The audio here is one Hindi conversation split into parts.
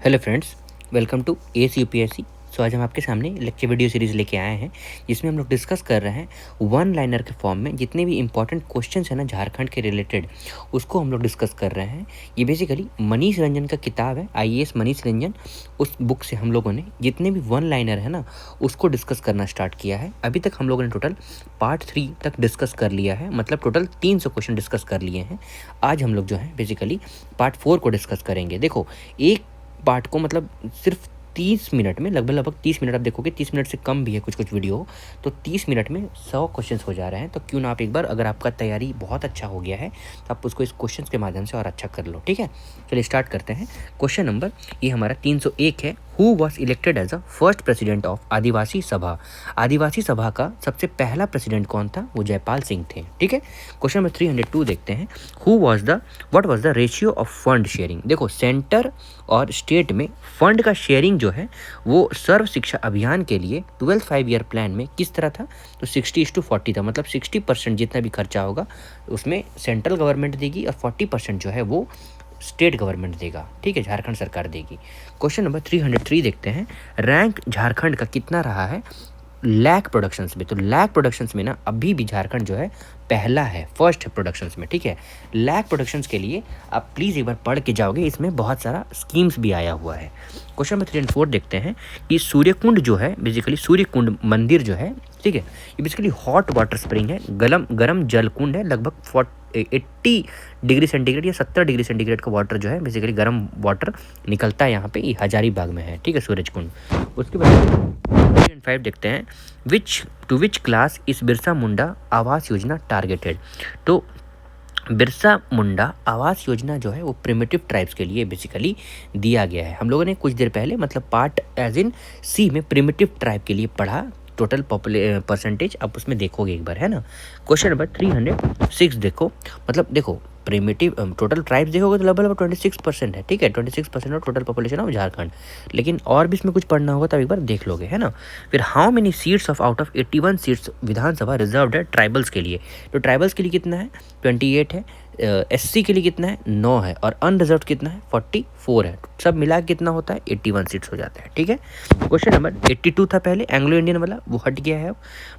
Hello friends, welcome to S UPSC. So आज हम आपके सामने लेक्चर वीडियो सीरीज़ लेके आए हैं जिसमें हम लोग डिस्कस कर रहे हैं वन लाइनर के फॉर्म में जितने भी इंपॉर्टेंट क्वेश्चंस हैं ना झारखंड के रिलेटेड, उसको हम लोग डिस्कस कर रहे हैं। ये बेसिकली मनीष रंजन का किताब है, आईएएस मनीष रंजन। उस बुक से हम लोगों ने जितने भी वन लाइनर है ना उसको डिस्कस करना स्टार्ट किया है। अभी तक हम लोगों ने टोटल पार्ट 3 तक डिस्कस कर लिया है, मतलब टोटल 300 क्वेश्चन डिस्कस कर लिए हैं। आज हम लोग जो है बेसिकली पार्ट 4 को डिस्कस करेंगे। देखो, एक पार्ट को मतलब सिर्फ 30 मिनट में, लगभग 30 मिनट आप देखोगे, 30 मिनट से कम भी है कुछ वीडियो, तो 30 मिनट में 100 क्वेश्चंस हो जा रहे हैं। तो क्यों ना आप एक बार, अगर आपका तैयारी बहुत अच्छा हो गया है तो आप उसको इस क्वेश्चंस के माध्यम से और अच्छा कर लो। ठीक है, चलिए स्टार्ट करते हैं। क्वेश्चन नंबर ये हमारा 301 है। Who was elected as a first president of Adivasi Sabha? Adivasi सभा का सबसे पहला प्रेसिडेंट कौन था? वो जयपाल सिंह थे। ठीक है, क्वेश्चन नंबर 302 देखते हैं। What was the ratio of fund sharing? देखो, सेंटर और स्टेट में फंड का शेयरिंग जो है वो सर्व शिक्षा अभियान के लिए 12 5 ईयर प्लान में किस तरह था? तो 60:40 था, मतलब 60% जितना भी खर्चा होगा उसमें सेंट्रल गवर्नमेंट देगी और 40% जो है वो स्टेट गवर्नमेंट देगा। ठीक है, झारखंड सरकार देगी। क्वेश्चन नंबर 303 देखते हैं। रैंक झारखंड का कितना रहा है लैक प्रोडक्शंस में? तो लैक प्रोडक्शंस में ना अभी भी झारखंड जो है पहला है, फर्स्ट है प्रोडक्शंस में। ठीक है, लैक प्रोडक्शंस के लिए आप प्लीज़ एक बार पढ़ के जाओगे, इसमें बहुत सारा स्कीम्स भी आया हुआ है। क्वेश्चन नंबर 304 देखते हैं कि सूर्यकुंड जो है, बेसिकली सूर्यकुंड मंदिर जो है, ठीक है, ये बेसिकली हॉट वाटर स्प्रिंग है, गरम जल कुंड है। लगभग 80 डिग्री सेंटीग्रेड या 70 डिग्री सेंटीग्रेड का वाटर जो है, बेसिकली गर्म वाटर निकलता है यहाँ पे। ये हजारीबाग में है। ठीक है, सूरज कुंड। उसके बाद 5 देखते हैं। विच क्लास इस बिरसा मुंडा आवास योजना टारगेटेड? तो बिरसा मुंडा आवास योजना जो है वो प्रिमिटिव ट्राइब्स के लिए बेसिकली दिया गया है। हम लोगों ने कुछ देर पहले, मतलब पार्ट एज इन सी में प्रिमिटिव ट्राइब के लिए पढ़ा। टोटल परसेंटेज आप उसमें देखोगे एक बार, है ना। क्वेश्चन नंबर 306 देखो, मतलब देखो प्रिमिटिव टोटल ट्राइब्स देखोगे तो लगभग 26% है। ठीक है, 26% of total population of Jharkhand. लेकिन और भी इसमें कुछ पढ़ना होगा तो एक बार देख लोगे, है ना। फिर how many seats of out of 81 seats Vidhan Sabha reserved है ट्राइबल्स के लिए? तो ट्राइबल्स के लिए कितना है? 28 है। एससी के लिए कितना है? 9 है। और अनरिजर्व्ड कितना है? 44 है। सब मिला के कितना होता है? 81 सीट्स हो जाता है। ठीक है, क्वेश्चन नंबर 82 था पहले, एंग्लो इंडियन वाला, वो हट गया है।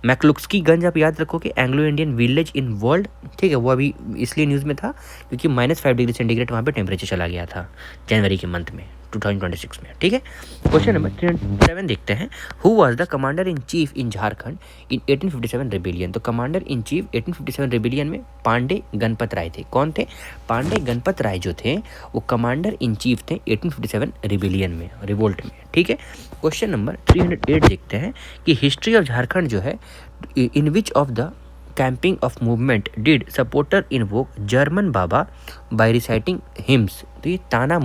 मैक्लुस्की गंज आप याद रखोगे, Anglo Indian village in world. ठीक है, वो अभी इसलिए न्यूज़ में था क्योंकि -5 डिग्री सेंटीग्रेड वहाँ पे टेम्परेचर चला गया था जनवरी के मंथ में 2026 में। ठीक है, क्वेश्चन नंबर 307 देखते हैं। Who was the commander in chief in Jharkhand in 1857 rebellion? तो कमांडर इन चीफ 1857 रिबेलियन में पांडे गणपत राय थे। कौन थे? पांडे गणपत राय जो थे वो कमांडर इन चीफ थे 1857 रिबेलियन में, रिवोल्ट में। ठीक है, क्वेश्चन नंबर 308 देखते हैं कि हिस्ट्री ऑफ झारखंड जो है, in which of the camping of movement did supporter invoke जर्मन बाबा बाय रिसाइटिंग हिम्स? तो ये ताना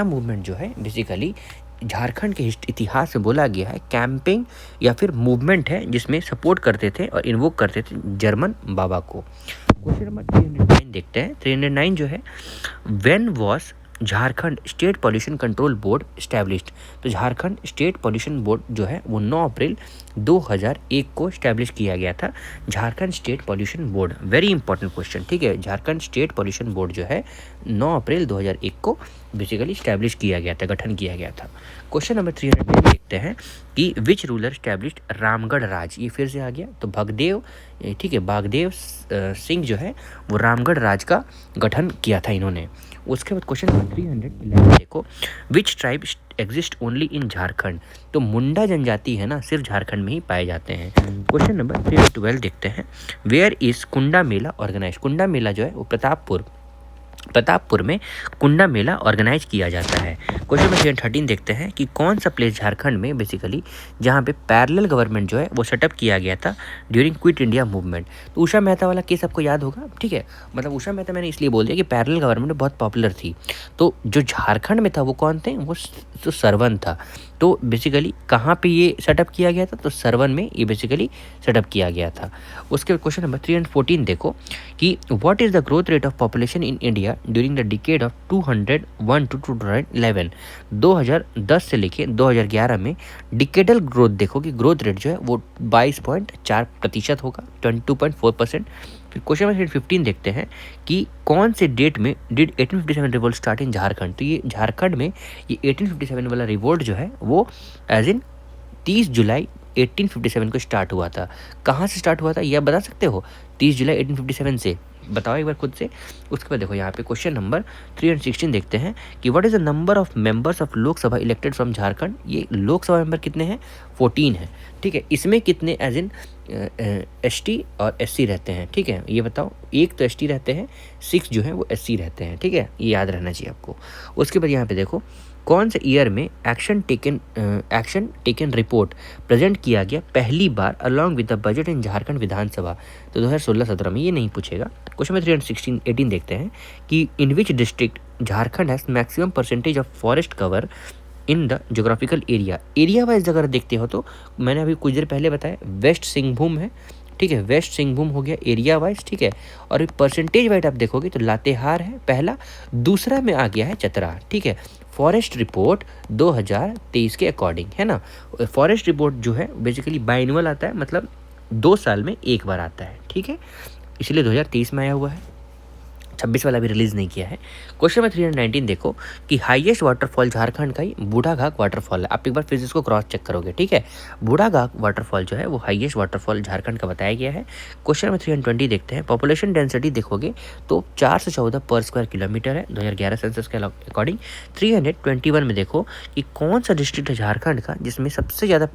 मूवमेंट जो है बेसिकली झारखंड के इतिहास में बोला गया है कैंपिंग या फिर मूवमेंट है जिसमें सपोर्ट करते थे और इन्वोक करते थे जर्मन बाबा को। क्वेश्चन नंबर 309 देखते हैं। 309 जो है, when was Jharkhand state pollution control board established? तो झारखंड स्टेट पॉल्यूशन बोर्ड जो है वो 9 अप्रैल 2001 को स्टैब्लिश किया गया था। Jharkhand state pollution board, very important question. ठीक है, झारखंड स्टेट पॉल्यूशन बोर्ड जो है 9 अप्रैल 2001 को बेसिकली स्टैब्लिश किया गया था, गठन किया गया था। क्वेश्चन नंबर 310 देखते हैं कि विच रूलर स्टैब्लिश्ड रामगढ़ राज? ये फिर से आ गया, तो भगदेव, ठीक है, बागदेव सिंह जो है वो रामगढ़ राज का गठन किया था इन्होंने। उसके बाद क्वेश्चन नंबर 311 देखो, which tribe exist only in Jharkhand? तो मुंडा जनजाति है ना, सिर्फ झारखंड में ही पाए जाते हैं। क्वेश्चन नंबर 312 देखते हैं। Where is Kunda Mela organize? Kunda Mela जो है वो प्रतापपुर में कुंडा मेला ऑर्गेनाइज किया जाता है। क्वेश्चन नंबर 313 देखते हैं कि कौन सा प्लेस झारखंड में बेसिकली जहाँ पे पैरेलल गवर्नमेंट जो है वो सेटअप किया गया था ड्यूरिंग क्विट इंडिया मूवमेंट? तो उषा मेहता वाला केस आपको याद होगा। ठीक है, मतलब उषा मेहता मैंने इसलिए बोल दिया कि पैरेलल गवर्नमेंट बहुत पॉपुलर थी। तो जो झारखंड में था वो कौन थे? वो तो सरवन था। तो बेसिकली कहाँ पे ये सेटअप किया गया था? तो सरवन में ये बेसिकली सेटअप किया गया था। उसके बाद क्वेश्चन नंबर 314 देखो कि what is the growth rate of population in India during the decade of 201 to 2011? 2010 से लेके 2011 में डिकेडल ग्रोथ देखो कि ग्रोथ रेट जो है वो 22.4% होगा, 22.4%। फिर क्वेश्चन नंबर 15 देखते हैं कि कौन से डेट में did 1857 revolt start in Jharkhand. तो ये झारखंड में ये 1857 वाला रिवोल्ट जो है वो एज इन 30 जुलाई 1857 को स्टार्ट हुआ था। कहाँ से स्टार्ट हुआ था ये आप बता सकते हो? 30 जुलाई 1857 से, बताओ एक बार खुद से। उसके बाद देखो यहाँ पे क्वेश्चन नंबर 316 देखते हैं कि what is the number of members of Lok Sabha elected from Jharkhand. ये लोकसभा मेंबर कितने हैं? 14 है, ठीक है। इसमें कितने एज इन एसटी और एससी रहते हैं, ठीक है, ये बताओ। एक तो एसटी रहते हैं, 6 जो है वो एससी रहते हैं, ठीक है, ये याद रहना चाहिए आपको। उसके बाद यहाँ पे देखो कौन से ईयर में एक्शन टेकन रिपोर्ट प्रेजेंट किया गया पहली बार along with the budget in Jharkhand Vidhan Sabha. तो 2016-17 में, ये नहीं पूछेगा। क्वेश्चन नंबर 318 देखते हैं कि in which district Jharkhand has maximum percentage of forest cover in the geographical area wise अगर देखते हो तो मैंने अभी कुछ देर पहले बताया वेस्ट सिंहभूम है, ठीक है, वेस्ट सिंहभूम हो गया एरिया वाइज, ठीक है। और परसेंटेज वाइज आप देखोगे तो लातेहार है पहला, दूसरा में आ गया है चतरा, ठीक है। फॉरेस्ट रिपोर्ट 2023 के अकॉर्डिंग, है ना। फॉरेस्ट रिपोर्ट जो है बेसिकली बाइनअल आता है, मतलब 2 साल में एक बार आता है, ठीक है, इसलिए 2023 में आया हुआ है, 26 वाला भी रिलीज नहीं किया है। क्वेश्चन नंबर 319 देखो कि हाईएस्ट वाटरफॉल झारखंड का ही बूढ़ाघाट वाटरफॉल है। आप एक बार फिर इसको क्रॉस चेक करोगे, ठीक है। बूढ़ाघाट वाटरफॉल जो है वो हाईएस्ट वाटरफॉल झारखंड का बताया गया है। क्वेश्चन नंबर 320 देखते हैं, पॉपुलेशन डेंसिटी देखोगे तो 4 से 14 पर स्क्वायर किलोमीटर है 2011 सेंसस के अकॉर्डिंग। 321 में देखो कि कौन सा डिस्ट्रिक्ट है झारखंड का जिसमें सबसे ज़्यादा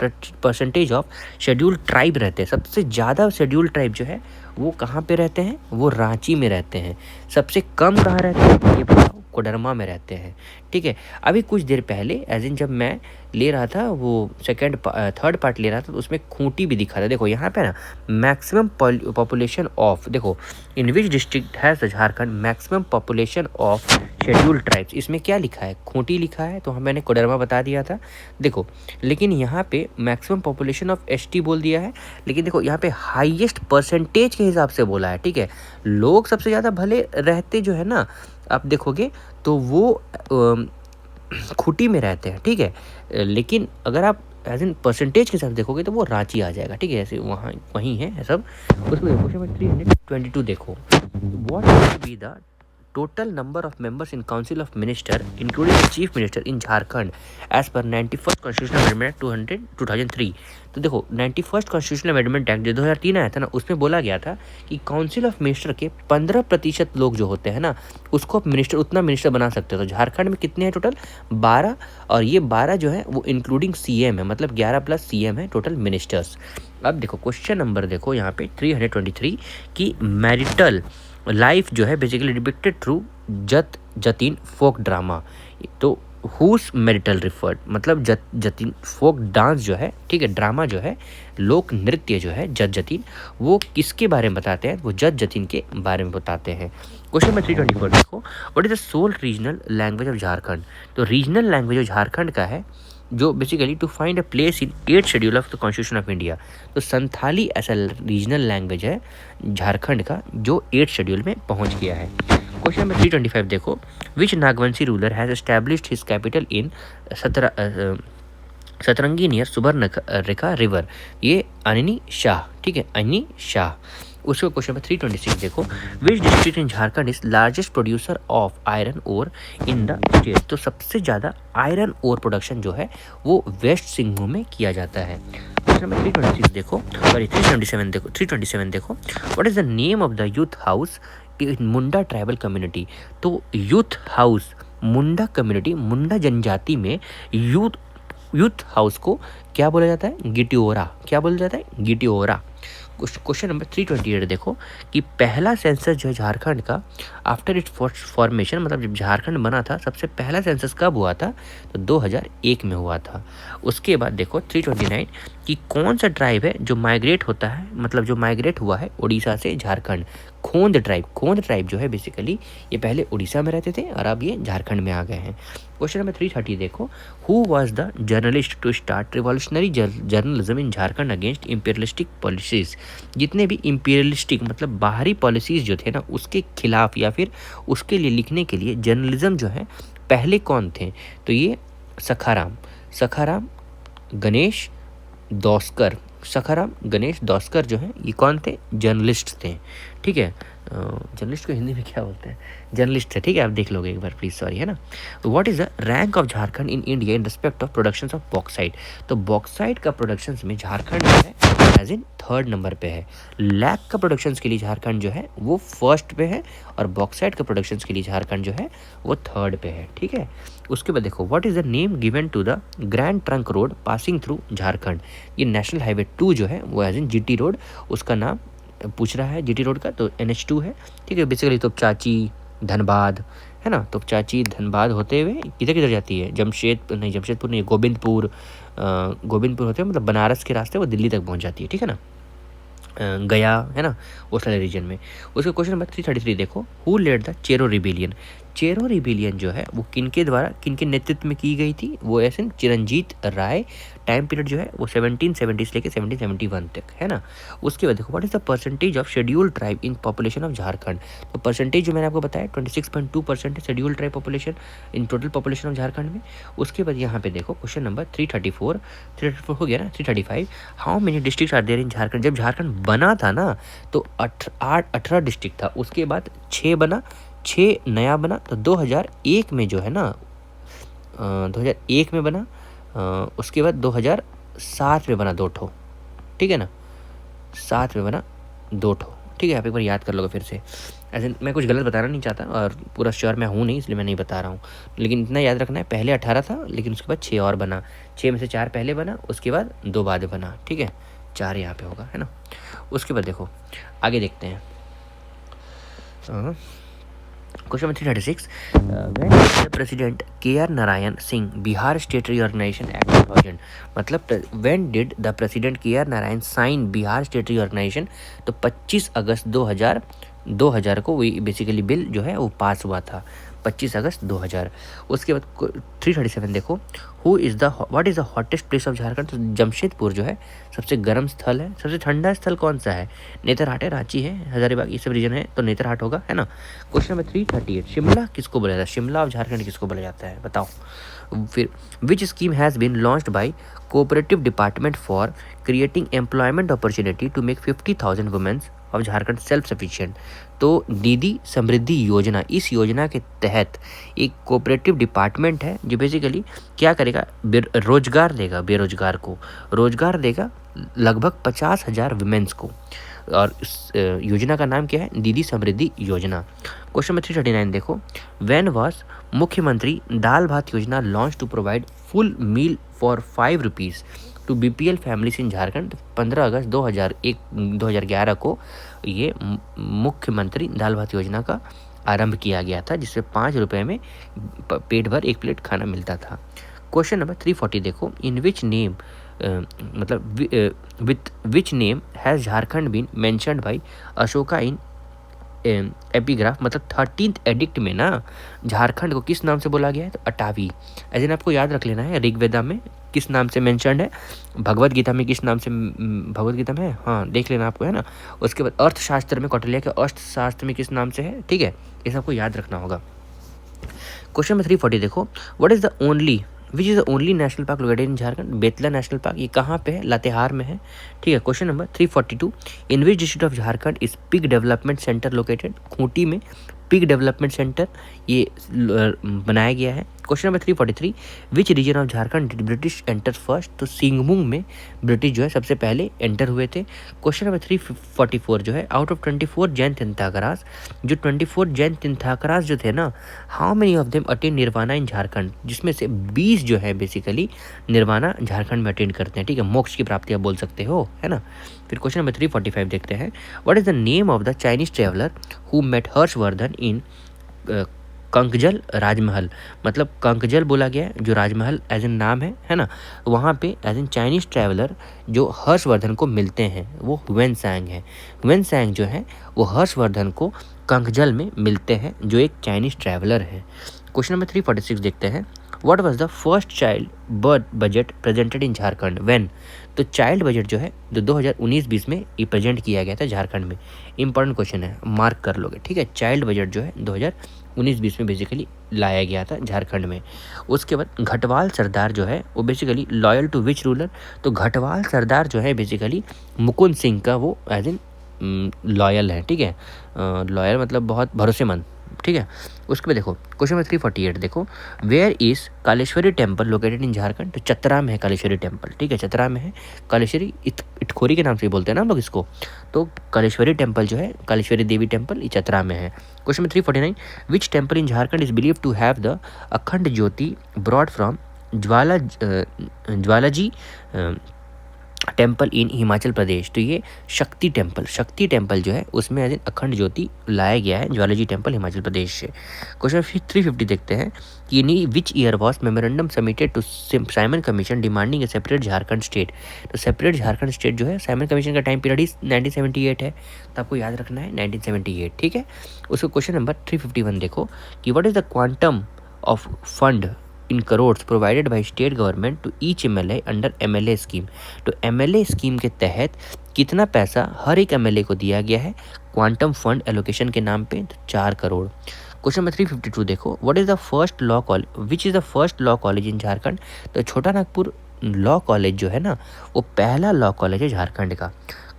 परसेंटेज ऑफ शेड्यूल्ड ट्राइब रहते हैं। सबसे ज़्यादा शेड्यूल्ड ट्राइब जो है वो कहाँ पे रहते हैं? वो रांची में रहते हैं। सबसे कम कहाँ रहते हैं ये बताओ? कोडरमा में रहते हैं, ठीक है। अभी कुछ देर पहले एज इन जब मैं ले रहा था वो थर्ड पार्ट ले रहा था तो उसमें खूंटी भी दिखा था। देखो यहाँ पे ना मैक्सिमम पॉपुलेशन ऑफ, देखो in which district has Jharkhand maximum population of scheduled tribes, इसमें क्या लिखा है? खूंटी लिखा है, तो मैंने कोडरमा बता दिया था। देखो लेकिन यहाँ पे मैक्सिमम पॉपुलेशन ऑफ एसटी बोल दिया है, लेकिन देखो यहाँ पे हाईएस्ट परसेंटेज के हिसाब से बोला है, ठीक है। लोग सबसे ज़्यादा भले रहते जो है ना, आप देखोगे तो वो खूंटी में रहते हैं, ठीक है। लेकिन अगर आप एज इन परसेंटेज के साथ देखोगे तो वो रांची आ जाएगा, ठीक है, ऐसे वहाँ वहीं है सब। उसको देखो क्वेश्चन नंबर 322 देखो, what will be the total number of members in council of minister including the chief minister in Jharkhand as per 91st constitutional amendment 2003। तो देखो 91st constitutional amendment act जो 2003 आया था ना, उसमें बोला गया था कि काउंसिल ऑफ मिनिस्टर के 15% लोग जो होते हैं ना उसको मिनिस्टर, उतना मिनिस्टर बना सकते हैं। तो झारखंड में कितने हैं टोटल? 12, और ये 12 जो है वो इंक्लूडिंग सीएम है, मतलब 11 प्लस सीएम है टोटल मिनिस्टर्स। अब देखो क्वेश्चन नंबर देखो यहाँ पे 323 की मैरिटल लाइफ जो है बेसिकली डिपिक्टेड थ्रू जतिन फोक ड्रामा। तो हुस मैरिटल रिफर्ड, मतलब जतिन फोक डांस जो है, ठीक है, ड्रामा जो है, लोक नृत्य जो है जतिन, वो किसके बारे में बताते हैं? वो जतिन के बारे में बताते हैं। क्वेश्चन नंबर 324 देखो, what is the sole regional language of Jharkhand. तो रीजनल लैंग्वेज ऑफ झारखंड का है जो basically to find a place in 8th schedule of the constitution of India. तो संथाली ऐसा रीजनल लैंग्वेज है झारखंड का जो 8th शेड्यूल में पहुंच गया है। क्वेश्चन नंबर 325 देखो, which Nagvanshi ruler has established his capital in Satrangi near Subarnarekha river. ये अनिनी शाह, ठीक है, अनिनी शाह। उसको क्वेश्चन नंबर 326 देखो, which district in Jharkhand is largest producer of iron ore in the state. तो सबसे ज़्यादा आयरन ओर प्रोडक्शन जो है वो वेस्ट सिंहभूम में किया जाता है। क्वेश्चन नंबर 326 देखो, सॉरी 327 देखो, what is the name of the youth house in Munda tribal community. तो यूथ हाउस मुंडा कम्युनिटी, मुंडा जनजाति में यूथ हाउस को क्या बोला जाता है? गिटियोरा। क्या बोला जाता है? गिटियोरा। क्वेश्चन नंबर 328 देखो कि पहला सेंसस जो है झारखंड का आफ्टर इट्स फॉर्मेशन, मतलब जब झारखंड बना था सबसे पहला सेंसस कब हुआ था? तो 2001 में हुआ था। उसके बाद देखो 329 कि कौन सा ट्राइब है जो माइग्रेट होता है, मतलब जो माइग्रेट हुआ है उड़ीसा से झारखंड? खोंद ट्राइब जो है बेसिकली ये पहले उड़ीसा में रहते थे और अब ये झारखंड में आ गए हैं। क्वेश्चन नंबर 330 देखो, who was the journalist to start revolutionary journalism in Jharkhand against imperialistic policies. जितने भी इंपीरियलिस्टिक मतलब बाहरी पॉलिसीज जो थे ना उसके खिलाफ या फिर उसके लिए लिखने के लिए जर्नलिज्म जो है पहले कौन थे? तो ये सखाराम गणेश दौस्कर, सखाराम गणेश दौस्कर जो हैं ये कौन थे? जर्नलिस्ट थे, ठीक है। जर्नलिस्ट को हिंदी में क्या बोलते हैं? जर्नलिस्ट थे, ठीक है, आप देख लोगे एक बार प्लीज, सॉरी, है ना। What is the rank of Jharkhand in India in respect of production of bauxite? तो बॉक्साइट का प्रोडक्शन में झारखंड जो है एज इन 3rd नंबर पे है। लैक का प्रोडक्शन के लिए झारखंड जो है वो 1st पे है, और बॉक्साइट का प्रोडक्शन के लिए झारखंड जो है वो 3rd पे है, ठीक है। उसके बाद देखो, what is the name given to the Grand Trunk Road passing through Jharkhand? ये नेशनल हाईवे 2 जो है वो एज इन जीटी रोड, उसका नाम पूछ रहा है जीटी रोड का, तो NH2 है, ठीक है। बेसिकली तोपचाची धनबाद, है ना, तोपचाची धनबाद होते हुए किधर किधर जाती है? जमशेदपुर नहीं, गोविंदपुर, गोविंदपुर होते हुए मतलब बनारस के रास्ते वो दिल्ली तक पहुंच जाती है, ठीक है ना, गया, है ना, उस वाले रीजन में। उसका क्वेश्चन नंबर 333 देखो, who led the Chero rebellion? Chero rebellion जो है वो किनके द्वारा, किनके नेतृत्व में की गई थी? वो ऐसे चिरंजीत राय। टाइम पीरियड जो है वो 1770 से लेकर 1771 तक, है ना। उसके बाद देखो, what is the percentage of scheduled tribe in population of Jharkhand? तो परसेंटेज जो मैंने आपको बताया 26.2% है scheduled tribe population in total population of Jharkhand में। उसके बाद यहाँ पे देखो क्वेश्चन नंबर 334 हो गया ना, 335, how many district are there in Jharkhand? जब झारखंड बना था ना तो 18 डिस्ट्रिक्ट था, उसके बाद 6 नया बना, तो 2001 में जो है ना, 2001 में बना, उसके बाद 2007 में बना 2 ठो, ठीक है ना, 7 में बना 2 ठो, ठीक है। आप एक बार याद कर लोगे फिर से, ऐसे मैं कुछ गलत बताना नहीं चाहता और पूरा श्योर मैं हूँ नहीं, इसलिए मैं नहीं बता रहा हूँ, लेकिन इतना याद रखना है, पहले 18 था लेकिन उसके बाद 6 और बना, 6 में से 4 पहले बना, उसके बाद 2 बाद बना, ठीक है, 4 यहाँ पे होगा, है ना। उसके बाद देखो आगे देखते हैं, question number 336, when did president KR Narayan sign Bihar state reorganisation act 2000? मतलब when did the president KR Narayan sign Bihar state reorganisation? तो 25 अगस्त 2000 को वो बेसिकली बिल जो है वो पास हुआ था, 25 अगस्त 2000। उसके बाद 337 देखो, what is the hottest place of Jharkhand? तो जमशेदपुर जो है सबसे गर्म स्थल है। सबसे ठंडा स्थल कौन सा है? नेतरहाट है, रांची है, हजारीबाग, ये सब रीजन है, तो नेतरहाट होगा, है ना। क्वेश्चन नंबर 338, शिमला किसको बोला जाता है? शिमला ऑफ झारखंड किसको बोला जाता है, बताओ। फिर which scheme has been launched by cooperative department for creating employment opportunity to make 50,000 womens of Jharkhand self sufficient? तो दीदी समृद्धि योजना, इस योजना के तहत एक कोऑपरेटिव डिपार्टमेंट है जो बेसिकली क्या करेगा, रोजगार देगा, बेरोजगार को रोजगार देगा, लगभग 50,000 वुमेन्स को, और इस योजना का नाम क्या है? दीदी समृद्धि योजना। क्वेश्चन नंबर 339 देखो, व्हेन वाज मुख्यमंत्री Dal Bhat Yojana launch to provide full meal for 5 rupees to BPL families in Jharkhand? 15 अगस्त 2011 को ये मुख्यमंत्री दाल भात योजना का आरंभ किया गया था, जिससे 5 रुपये में पेट भर 1 प्लेट खाना मिलता था। क्वेश्चन नंबर 340 देखो, in which name with which name has Jharkhand been mentioned by Ashoka in epigraph? मतलब 13th एडिक्ट में ना झारखंड को किस नाम से बोला गया है? तो अटावी। ऐसे आपको याद रख लेना है, ऋग्वेदा में किस नाम से मेंशन्ड है, भगवत गीता में किस नाम से, भगवत गीता में है, हाँ देख लेना आपको, है ना। उसके बाद अर्थशास्त्र में, कौटिल्य के अर्थशास्त्र में किस नाम से है, ठीक है, ये सबको याद रखना होगा। क्वेश्चन नंबर 340 देखो, what is the only which is the only national park located in Jharkhand? Betla national park, ये कहाँ पे है? लातेहार में है, ठीक है। Question number 342, in which district of Jharkhand is pig development centre located? Khunti में पिग डेवलपमेंट सेंटर ये बनाया गया है। Question number 343, which region of Jharkhand did British enter first? तो सिंगमुंग में ब्रिटिश जो है सबसे पहले एंटर हुए थे। क्वेश्चन नंबर 344 जो है, आउट ऑफ 24 जैन तीर्थंकरास, जो 24 जैन तीर्थंकरास जो थे ना, how many of them attain nirvana in Jharkhand? जिसमें से 20 जो है बेसिकली निर्वाणा झारखंड में अटेंड करते हैं, ठीक है, मोक्ष की प्राप्ति आप बोल सकते हो, है ना। फिर क्वेश्चन नंबर 345 देखते हैं, what is the name of the Chinese traveller who met Harshavardhan in Kankjal Rajmahal? मतलब कंकजल बोला गया है, जो राजमहल एज एन नाम है ना, वहाँ पे एज एन चाइनीज ट्रैवलर जो हर्षवर्धन को मिलते हैं वो ह्वेनसांग है। ह्वेनसांग जो है वो हर्षवर्धन को कंकजल में मिलते हैं, जो एक चाइनीज ट्रैवलर है। क्वेश्चन नंबर 346 देखते हैं, what was the first child birth budget presented in Jharkhand when? तो चाइल्ड बजट जो है जो 2019-20 में ये प्रेजेंट किया गया था झारखंड में। इंपॉर्टेंट क्वेश्चन है, मार्क कर लोगे, ठीक है। चाइल्ड बजट जो है 1920 में बेसिकली लाया गया था झारखंड में। उसके बाद घटवाल सरदार जो है वो basically loyal to which ruler, तो घटवाल सरदार जो है बेसिकली मुकुंद सिंह का वो एज इन लॉयल है, ठीक है, लॉयल मतलब बहुत भरोसेमंद, ठीक है। उसके बाद देखो क्वेश्चन नंबर 348 देखो, where is Kaleshwari temple located in Jharkhand, तो चतरा में है कालेश्वरी टेम्पल, ठीक है, चतरा में है कालेश्वरी, इटखोरी के नाम से बोलते हैं ना हम लोग इसको, तो कालेश्वरी टेम्पल जो है कालेश्वरी देवी टेम्पल ये चतरा में है। Question number 349, which temple in Jharkhand is believe to have the Akhand Jyoti brought from Jwalaji temple in Himachal Pradesh, तो ये शक्ति टेम्पल जो है उसमें एज अखंड ज्योति लाया गया है ज्वालाजी टेम्पल हिमाचल प्रदेश से। क्वेश्चन 350 देखते हैं कि in which year was memorandum submitted to Simon Commission demanding a separate Jharkhand state, तो सेपरेट झारखंड स्टेट जो है साइमन कमीशन का टाइम पीरियड ही 1978 है, तो आपको याद रखना है 1978, ठीक है। उसको क्वेश्चन नंबर 351 देखो कि what is the quantum of fund in crores provided by state government to each MLA under MLA scheme, तो एमएलए स्कीम के तहत कितना पैसा हर एक एमएलए को दिया गया है क्वांटम फंड एलोकेशन के नाम पे, तो 4 करोड़। क्वेश्चन नंबर 352 देखो, what is the first law college, which is the first law college in Jharkhand, तो छोटा नागपुर लॉ कॉलेज जो है ना वो पहला लॉ कॉलेज है झारखंड का।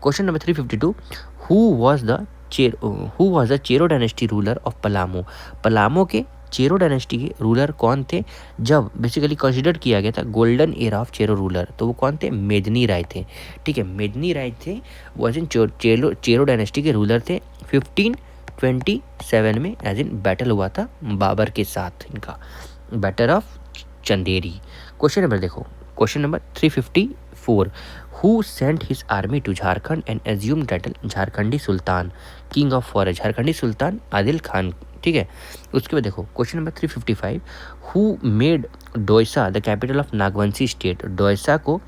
Question number 352, who was the Chero dynasty ruler of Palamu, Palamu के चेरो डायनेस्टी के रूलर कौन थे जब बेसिकली कंसिडर किया गया था golden era of Chero ruler, तो वो कौन थे, मेदनी राय थे, ठीक है, मेदनी राय थे, वो एज इन चेरो डायनेस्टी के रूलर थे। 1527 में एज इन बैटल हुआ था बाबर के साथ, इनका battle of Chanderi. Question number देखो, question number 354, who sent his army to Jharkhand and assume title Jharkhandi Sultan, king of forest, Jharkhandi Sultan Adil Khan, ठीक है। उसके बाद देखो question number 355, who made Doisa the capital of Nagvanshi state, Doisa को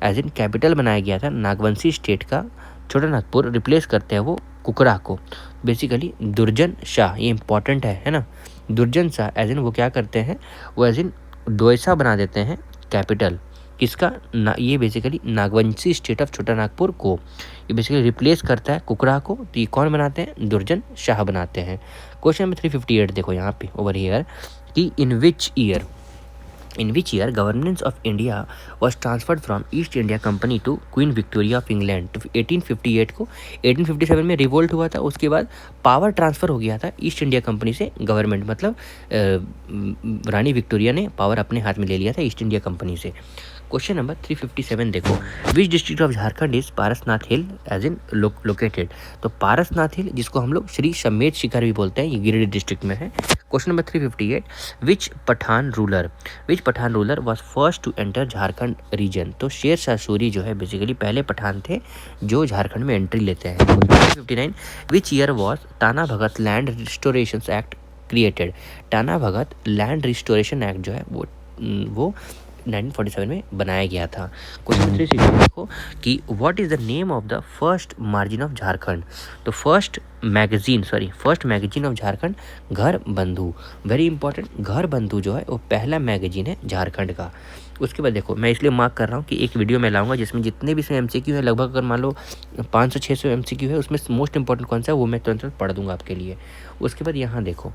एज इन कैपिटल बनाया गया था नागवंशी स्टेट का, छोटा नागपुर रिप्लेस करते हैं वो कुकरा को, बेसिकली दुर्जन शाह, ये इंपॉर्टेंट है ना, दुर्जन शाह एज इन वो क्या करते हैं, वो एज इन डोयसा बना देते हैं कैपिटल किसका ये बेसिकली नागवंशी स्टेट ऑफ छोटा नागपुर को, ये बेसिकली रिप्लेस करता है कुकरा को, तो ये कौन बनाते हैं, दुर्जन शाह बनाते हैं। क्वेश्चन नंबर 358 देखो यहाँ पे ओवर हियर कि in which year governance of India was transferred from East India Company to Queen Victoria of England, तो 1858 को, 1857 में रिवोल्ट हुआ था, उसके बाद पावर ट्रांसफ़र हो गया था ईस्ट इंडिया कंपनी से गवर्नमेंट, मतलब रानी विक्टोरिया ने पावर अपने हाथ में ले लिया था ईस्ट इंडिया कंपनी से। क्वेश्चन नंबर 357 देखो, which district of Jharkhand is Parasnath hill as in located, तो पारसनाथ हिल जिसको हम लोग श्री समेत शिखर भी बोलते हैं, ये गिरिडीह डिस्ट्रिक्ट में है। Question number 358, which Pathan ruler was first to enter Jharkhand region, तो शेर शाह सूरी जो है बेसिकली पहले पठान थे जो झारखंड में एंट्री लेते हैं। 359, विच year was Tana Bhagat land restoration act created, Tana Bhagat land restoration act जो है वो 1947 में बनाया गया था। क्वेश्चन 360 देखो कि what is the name of the first margin of Jharkhand, तो फर्स्ट मैगजीन ऑफ झारखंड घर बंधु, वेरी इंपॉर्टेंट, घर बंधु जो है वो पहला मैगजीन है झारखंड का। उसके बाद देखो मैं इसलिए मार्क कर रहा हूँ कि एक वीडियो मैं लाऊंगा जिसमें जितने भी इसमें MCQ है, लगभग अगर मान लो 500-600 MCQ है, उसमें मोस्ट इंपॉर्टेंट कौन सा है वो मैं तुरंत पढ़ दूंगा आपके लिए। उसके बाद यहाँ देखो,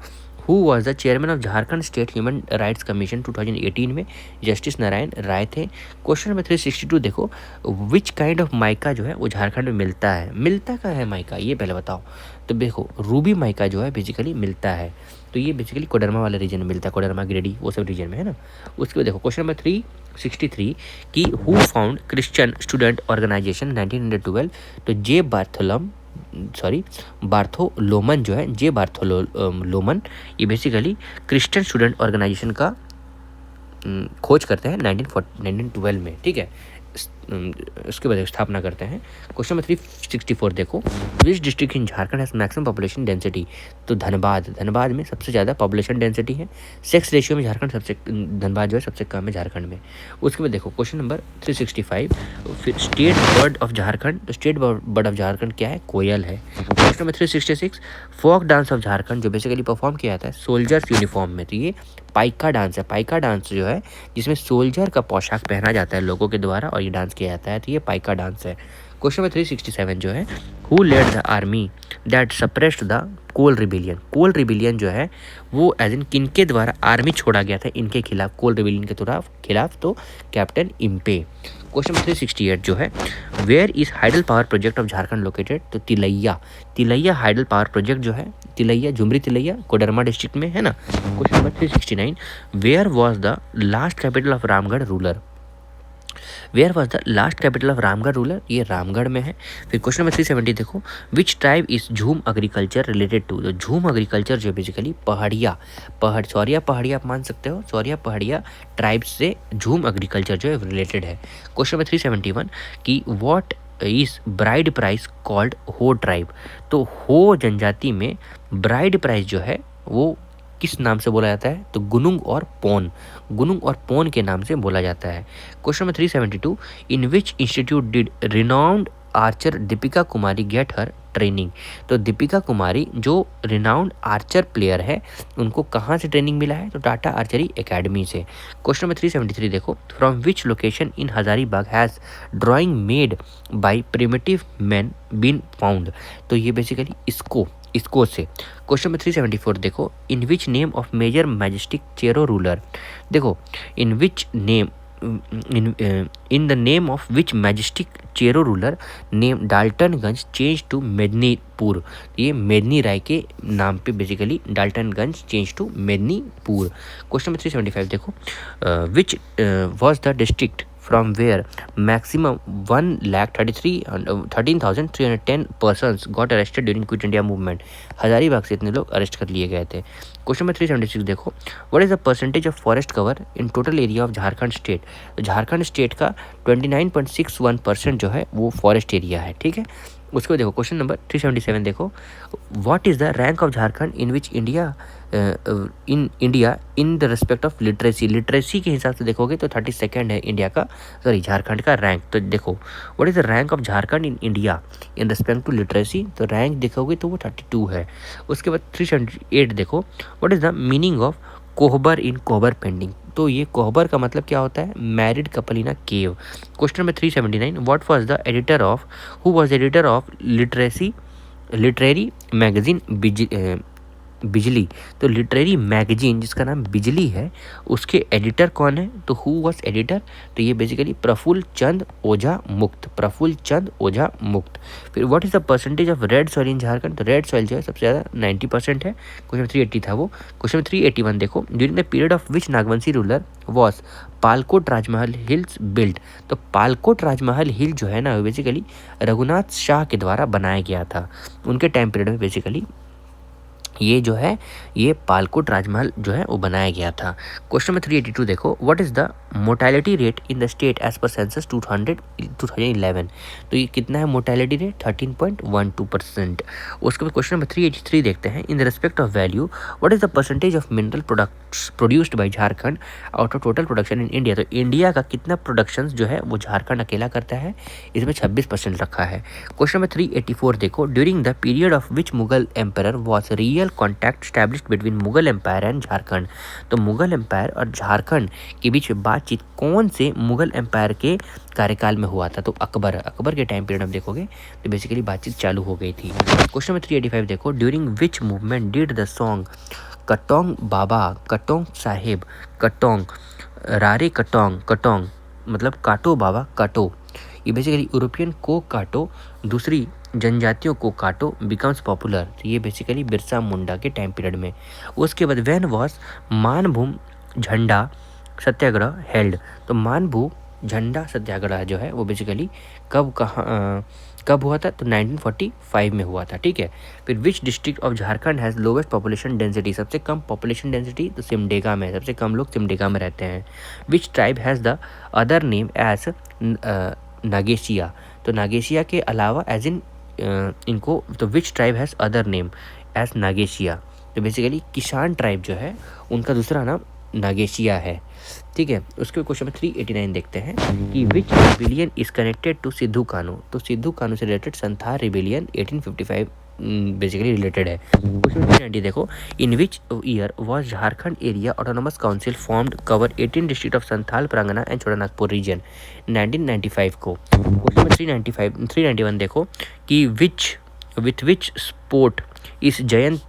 who was the chairman of Jharkhand state human rights commission 2018 में जस्टिस नारायण राय थे। क्वेश्चन नंबर 362 देखो, विच काइंड ऑफ माइका जो है वो झारखंड में मिलता का है माइका, ये पहले बताओ। तो देखो रूबी माइका जो है बेसिकली मिलता है, तो ये बेसिकली कोडरमा वाले रीजन में मिलता है, कोडरमा गिरिडीह वो सब रीजन में है ना। उसके बाद देखो क्वेश्चन नंबर 363 कि who found Christian student organisation 1912, तो बार्थोलोमन जो है, बार्थोलोमन ये बेसिकली क्रिश्चियन स्टूडेंट ऑर्गेनाइजेशन का खोज करते हैं 1912 में, ठीक है, उसके बाद स्थापना करते हैं। क्वेश्चन नंबर 364 देखो, which district in Jharkhand has maximum population density, तो धनबाद में सबसे ज़्यादा पॉपुलेशन डेंसिटी है, सेक्स रेशियो में धनबाद जो है सबसे कम है झारखंड में। उसके बाद देखो क्वेश्चन नंबर 365, फिर स्टेट बर्ड ऑफ झारखंड, तो स्टेट बर्ड ऑफ झारखंड क्या है, कोयल है। Question number 366, folk dance of Jharkhand जो बेसिकली परफॉर्म किया जाता है सोल्जर्स यूनिफॉर्म में, तो ये पाइका डांस है। पाइका डांस जो है जिसमें सोल्जर का पोशाक पहना जाता है लोगों के द्वारा और ये डांस किया जाता है, तो ये पाइका डांस है। क्वेश्चन नंबर 367 जो है, who led the army that suppressed the Kol rebellion. Kol rebellion जो है वो एज इन किनके द्वारा आर्मी छोड़ा गया था इनके खिलाफ, कोल रिबिलियन के खिलाफ, तो कैप्टन इम्पे। क्वेश्चन नंबर 368 जो है, where is hydel power project of Jharkhand located. तो तिलैया हाइडल पावर प्रोजेक्ट जो है, तिलैया झुमरी तिलैया कोडरमा डिस्ट्रिक्ट में है ना। Question number 369, where was the last capital of Ramgarh ruler. Where was the last capital of Ramgarh ruler, ये रामगढ़ में है। फिर क्वेश्चन नंबर 370 देखो, which tribe is jhum agriculture related to. तो झूम एग्रीकल्चर जो बेसिकली सौरिया पहाड़िया आप मान सकते हो, सौरिया पहाड़िया ट्राइब से झूम एग्रीकल्चर जो है रिलेटेड है। क्वेश्चन नंबर 371 कि what is bride price called हो ट्राइब। तो हो जनजाति में ब्राइड प्राइस जो है वो किस नाम से बोला जाता है, तो गुनुंग और पोन के नाम से बोला जाता है। Question number 372, in which institute did renowned Archer Deepika Kumari get her training. तो दीपिका कुमारी जो रिनाउंड आर्चर प्लेयर है उनको कहाँ से ट्रेनिंग मिला है, तो टाटा आर्चरी एकेडमी से। क्वेश्चन नंबर 373 देखो, from which location in Hazaribagh has drawing made by primitive man been found. तो ये बेसिकली इसको से। क्वेश्चन नंबर 374 देखो, in which name of major majestic Chero ruler. देखो in the name of which majestic Chero ruler name Daltonganj change to Medinipur. ये मेदिनी राय के नाम पे basically Daltonganj change to Medinipur. Question number 375 देखो, which was the district from where maximum 1,13,310 persons got arrested during Quit India movement। Hazaribagh से इतने लोग अरेस्ट कर लिए गए थे। क्वेश्चन नंबर 376 देखो, what is the percentage of forest cover in total area of Jharkhand state. तो झारखंड स्टेट का 29.61% जो है वो फॉरेस्ट एरिया है, ठीक है। उसको देखो क्वेश्चन नंबर 377 देखो, what is the rank of Jharkhand in which India in the respect of literacy के हिसाब से देखोगे तो 32nd है इंडिया का, झारखंड का रैंक। तो देखो what is the rank of Jharkhand in India in respect to literacy, तो रैंक देखोगे तो वो 32 है। उसके बाद 378 देखो, what is the meaning of Kohbar in Kohbar painting. तो ये कोहबर का मतलब क्या होता है, married couple in a cave. Question number 379, what was the editor of literary magazine Bijli. तो लिटरेरी मैगजीन जिसका नाम बिजली है उसके एडिटर कौन है, तो हु वाज एडिटर, तो ये बेसिकली प्रफुल्ल चंद ओझा मुक्त। फिर what is the percentage of red soil in Jharkhand. तो रेड सॉइल जो है सबसे ज़्यादा 90% है। क्वेश्चन 380 था वो। क्वेश्चन 381 देखो, during the period of which Nagvanshi ruler was Palkot Rajmahal hills build. तो पालकोट राजमहल हिल जो है ना बेसिकली रघुनाथ शाह के द्वारा बनाया गया था, उनके टाइम पीरियड में बेसिकली ये जो है ये पालकोट राजमहल जो है वो बनाया गया था। क्वेश्चन नंबर 382 देखो, what is the mortality rate in the state as per census 2011। तो ये कितना है मोर्टेलिटी रेट, 13.12%। उसके बाद क्वेश्चन नंबर 383 देखते हैं, in the respect of value what is the percentage of mineral products produced by Jharkhand out of total production in India. तो इंडिया का कितना प्रोडक्शन जो है वो झारखंड अकेला करता है, इसमें 26% रखा है। क्वेश्चन नंबर 384 देखो, during the period of which Mughal empire was real contact established between Mughal empire and Jharkhand. तो मुगल एम्पायर और झारखंड के बीच बातचीत कौन से मुगल एम्पायर के कार्यकाल में हुआ था, तो अकबर के टाइम पीरियड में देखोगे तो बेसिकली बातचीत चालू हो गई थी। क्वेश्चन नंबर 385 देखो, during which movement did the song कटोंग बाबा कटोंग साहेब कटोंग रारे कटोंग मतलब काटो बाबा काटो, ये बेसिकली यूरोपियन को काटो दूसरी जनजातियों को काटो बिकम्स पॉपुलर। तो ये बेसिकली बिरसा मुंडा के टाइम पीरियड में। उसके बाद व्हेन वाज मानभूम झंडा सत्याग्रह हेल्ड। तो मानभूम झंडा सत्याग्रह जो है वो बेसिकली कब हुआ था, तो 1945 में हुआ था, ठीक है। फिर विच district of Jharkhand has lowest population density. सबसे कम पॉपुलेशन डेंसिटी तो सिमडेगा में, सबसे कम लोग सिमडेगा में रहते हैं। Which tribe has the other name as Nagesia. तो नागेशिया के अलावा एज इन इनको, तो which tribe has other name as Nagesia. तो बेसिकली किसान ट्राइब जो है उनका दूसरा नाम नागेशिया है, ठीक है। उसके क्वेश्चन में 389 देखते हैं कि which rebellion is connected to Sidhu Kanu. तो सिद्धू कानू से related Santhal rebellion 1855 basically related है। क्वेश्चन 390 देखो, in which year was Jharkhand area autonomous council formed cover 18 district of Santhal, Pargana and Chhotanagpur region 1995 को। क्वेश्चन नंबर 391 देखो कि विच स्पोर्ट इस जयंत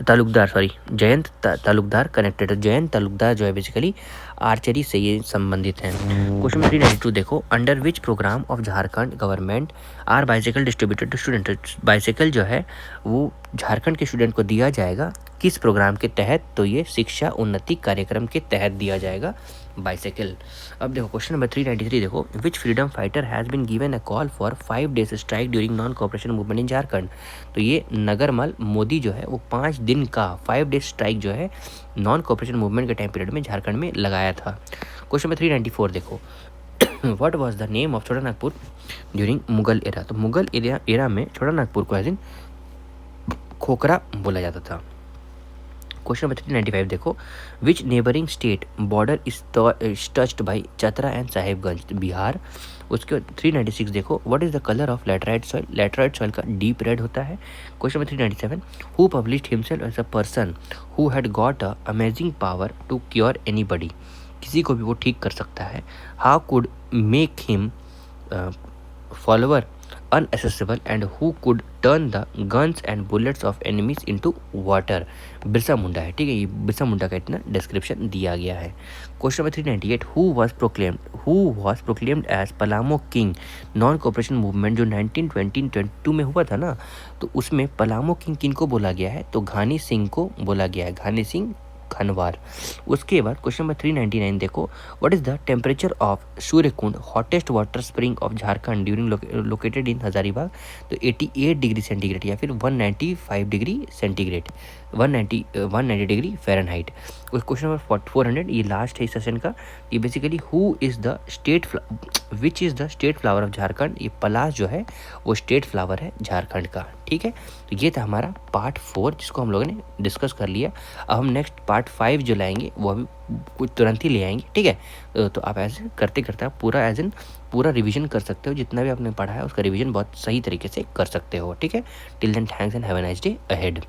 तालुकदार कनेक्टेड। जयंत तालुकदार जो है बेसिकली आर्चरी से ये संबंधित हैं। क्वेश्चन 392 देखो, under which program of Jharkhand government are bicycle distributed to student. Bicycle जो है वो झारखंड के स्टूडेंट को दिया जाएगा, किस प्रोग्राम के तहत, तो ये शिक्षा उन्नति कार्यक्रम के तहत दिया जाएगा बाइसाइकिल। अब देखो क्वेश्चन नंबर 393 देखो, which freedom fighter has been given a call for 5 days strike during non cooperation movement in Jharkhand. तो ये नगरमल मोदी जो है वो 5 दिन का 5 days स्ट्राइक जो है नॉन कोऑपरेशन मूवमेंट के टाइम पीरियड में झारखंड में लगाया था। क्वेश्चन नंबर 394 देखो, what was the name of Chotanagpur during Mughal era. तो मुगल एरा में छोटानागपुर को एज इन खोखरा बोला जाता था। क्वेश्चन नंबर 395 देखो, which neighbouring state border is touched by Chatra and Sahibganj, Bihar. उसके बाद 396 देखो, what is the colour of laterite soil. Laterite soil का डीप रेड होता है। Question number 397, who published himself as a person who had got a amazing power to cure anybody. किसी को भी वो ठीक कर सकता है। How could make him follower unaccessible and who could turn the guns and bullets of enemies into water। Birsa Munda है, ठीक है, ये बिरसा मुंडा का इतना डिस्क्रिप्शन दिया गया है। Question number 398, who was proclaimed as Palamu king. Non cooperation movement जो 1922 में हुआ था ना, तो उसमें पलामो किंग किन को बोला गया है, तो घानी सिंह को बोला गया है, घानी सिंह खनवार। उसके बाद क्वेश्चन नंबर 399 देखो, what is the temperature of Suryakund hottest water spring of Jharkhand during located in Hazaribagh. तो 88 डिग्री सेंटीग्रेड या फिर 195 degree centigrade, 190 degree Fahrenheit. Question number 400, ये लास्ट है इस सेशन का। ये basically which is the state flower of Jharkhand. ये पलाश जो है वो स्टेट फ्लावर है झारखंड का, ठीक है। तो ये था हमारा पार्ट 4 जिसको हम लोगों ने डिस्कस कर लिया। अब हम नेक्स्ट पार्ट 5 जो लाएंगे वो अभी कुछ तुरंत ही ले आएंगे, ठीक है। तो आप ऐसे करते करते आप पूरा रिवीजन कर सकते हो, जितना भी आपने पढ़ा है उसका रिवीजन बहुत सही तरीके से कर सकते हो, ठीक है। Till then thanks and have a nice day ahead.